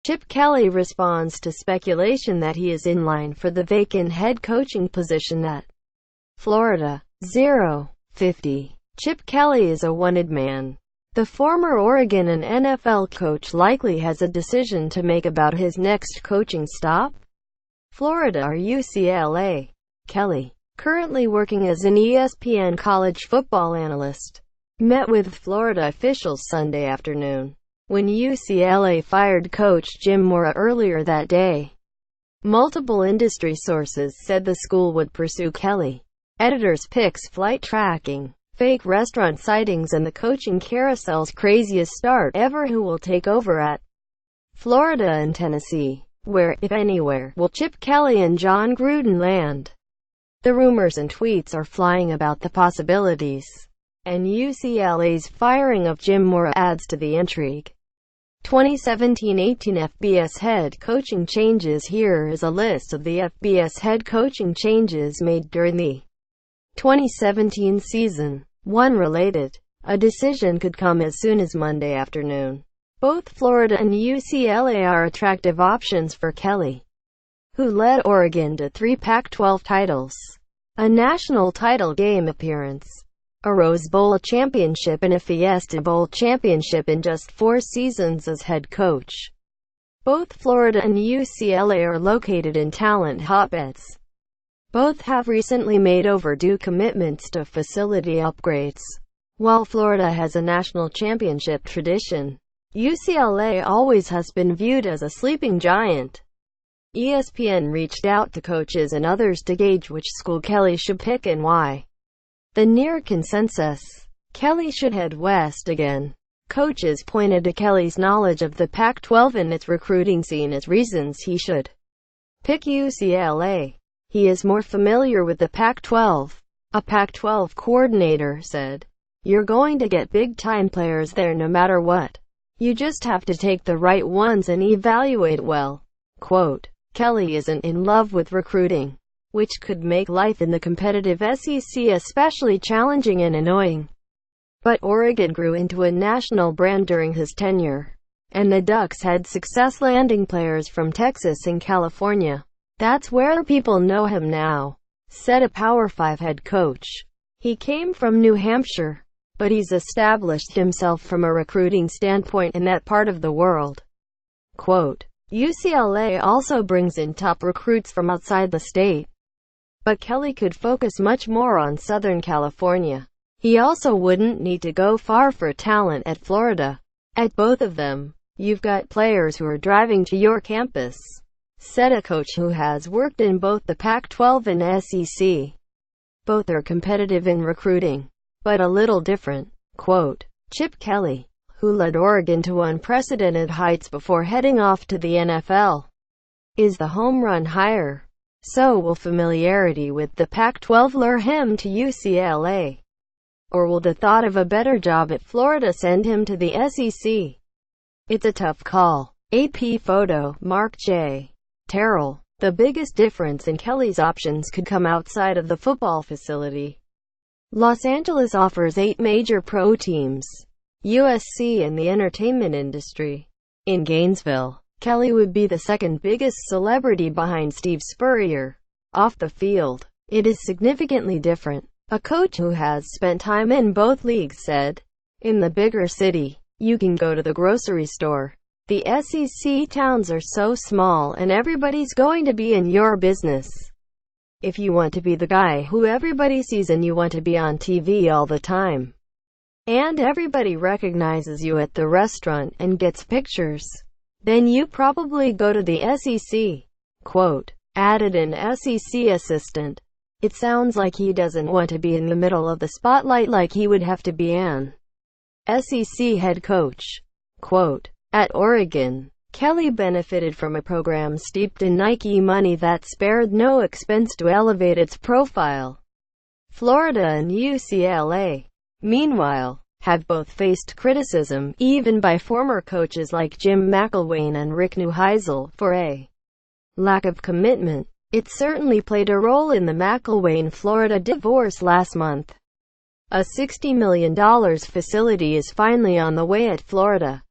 Chip Kelly responds to speculation that he is in line for the vacant head coaching position at Florida. 050. Chip Kelly is a wanted man. The former Oregon and NFL coach likely has a decision to make about his next coaching stop, Florida or UCLA. Kelly, currently working as an ESPN college football analyst, met with Florida officials Sunday afternoon, when UCLA fired coach Jim Mora earlier that day. Multiple industry sources said the school would pursue Kelly. Editors' picks, flight tracking, fake restaurant sightings, and the coaching carousel's craziest start ever. Who will take over at Florida and Tennessee? Where, if anywhere, will Chip Kelly and John Gruden land? The rumors and tweets are flying about the possibilities, and UCLA's firing of Jim Mora adds to the intrigue. 2017-18 FBS head coaching changes. Here is a list of the FBS head coaching changes made during the 2017 season. 1. Related. A decision could come as soon as Monday afternoon. Both Florida and UCLA are attractive options for Kelly, who led Oregon to 3 Pac-12 titles, a national title game appearance, a Rose Bowl championship, and a Fiesta Bowl championship in just 4 seasons as head coach. Both Florida and UCLA are located in talent hotbeds. Both have recently made overdue commitments to facility upgrades. While Florida has a national championship tradition, UCLA always has been viewed as a sleeping giant. ESPN reached out to coaches and others to gauge which school Kelly should pick and why. The near consensus: Kelly should head west again. Coaches pointed to Kelly's knowledge of the Pac-12 and its recruiting scene as reasons he should pick UCLA. He is more familiar with the Pac-12. A Pac-12 coordinator said, "You're going to get big-time players there no matter what. You just have to take the right ones and evaluate well." Quote, Kelly isn't in love with recruiting, which could make life in the competitive SEC especially challenging and annoying. But Oregon grew into a national brand during his tenure, and the Ducks had success landing players from Texas and California. "That's where people know him now," said a Power 5 head coach. "He came from New Hampshire, but he's established himself from a recruiting standpoint in that part of the world." Quote, UCLA also brings in top recruits from outside the state, but Kelly could focus much more on Southern California. He also wouldn't need to go far for talent at Florida. "At both of them, you've got players who are driving to your campus," said a coach who has worked in both the Pac-12 and SEC. "Both are competitive in recruiting, but a little different." Quote, Chip Kelly, who led Oregon to unprecedented heights before heading off to the NFL, is the home run hire. So will familiarity with the Pac-12 lure him to UCLA? Or will the thought of a better job at Florida send him to the SEC? It's a tough call. AP photo, Mark J. Terrell. The biggest difference in Kelly's options could come outside of the football facility. Los Angeles offers 8 major pro teams, USC and the entertainment industry. In Gainesville, Kelly would be the second biggest celebrity behind Steve Spurrier. Off the field, it is significantly different. A coach who has spent time in both leagues said, "In the bigger city, you can go to the grocery store. The SEC towns are so small and everybody's going to be in your business. If you want to be the guy who everybody sees and you want to be on TV all the time, and everybody recognizes you at the restaurant and gets pictures, then you probably go to the SEC." Quote, added an SEC assistant, "It sounds like he doesn't want to be in the middle of the spotlight like he would have to be an SEC head coach." Quote, at Oregon, Kelly benefited from a program steeped in Nike money that spared no expense to elevate its profile. Florida and UCLA, meanwhile, have both faced criticism, even by former coaches like Jim McElwain and Rick Neuheisel, for a lack of commitment. It certainly played a role in the McElwain-Florida divorce last month. A $60 million facility is finally on the way at Florida,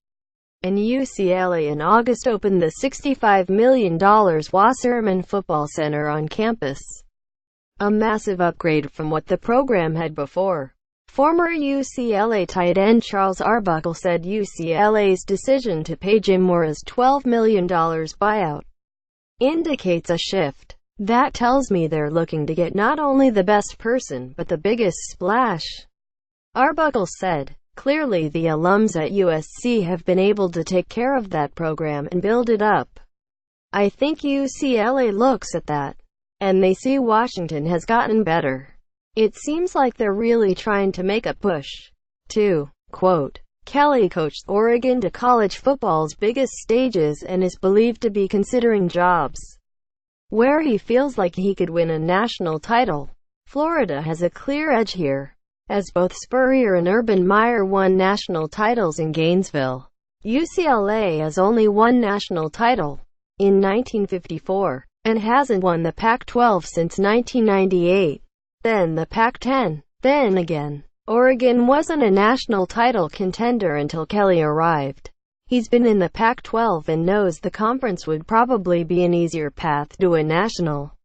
and UCLA in August opened the $65 million Wasserman Football Center on campus, a massive upgrade from what the program had before. Former UCLA tight end Charles Arbuckle said UCLA's decision to pay Jim Mora's $12 million buyout indicates a shift. That tells me they're looking to get not only the best person but the biggest splash, Arbuckle said. Clearly the alums at USC have been able to take care of that program and build it up. I think UCLA looks at that, and they see Washington has gotten better. It seems like they're really trying to make a push, too. Quote, Kelly coached Oregon to college football's biggest stages and is believed to be considering jobs where he feels like he could win a national title. Florida has a clear edge here, as both Spurrier and Urban Meyer won national titles in Gainesville. UCLA has only one national title, in 1954, and hasn't won the Pac-12 since 1998. Then the Pac-10. Then again, Oregon wasn't a national title contender until Kelly arrived. He's been in the Pac-12 and knows the conference would probably be an easier path to a national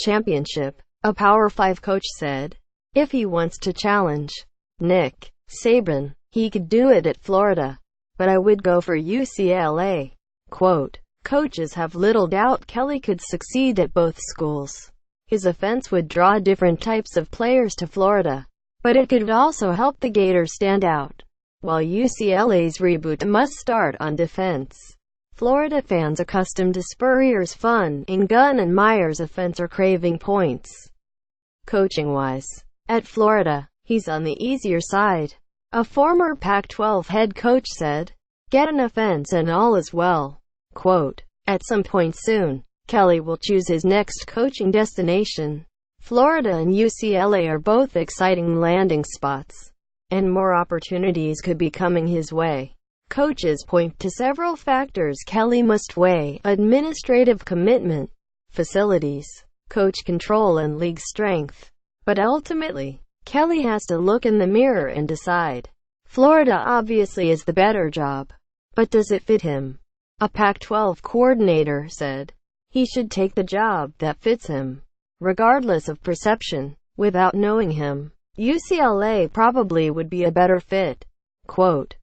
championship, a Power 5 coach said. If he wants to challenge Nick Saban, he could do it at Florida, but I would go for UCLA. Quote, coaches have little doubt Kelly could succeed at both schools. His offense would draw different types of players to Florida, but it could also help the Gators stand out. While UCLA's reboot must start on defense, Florida fans accustomed to Spurrier's fun and gun and Meyer's offense are craving points. Coaching-wise, at Florida, he's on the easier side. A former Pac-12 head coach said, get an offense and all is well. Quote, at some point soon, Kelly will choose his next coaching destination. Florida and UCLA are both exciting landing spots, and more opportunities could be coming his way. Coaches point to several factors Kelly must weigh: administrative commitment, facilities, coach control and league strength. But ultimately, Kelly has to look in the mirror and decide. Florida obviously is the better job, but does it fit him? A Pac-12 coordinator said, he should take the job that fits him, regardless of perception. Without knowing him, UCLA probably would be a better fit. Quote,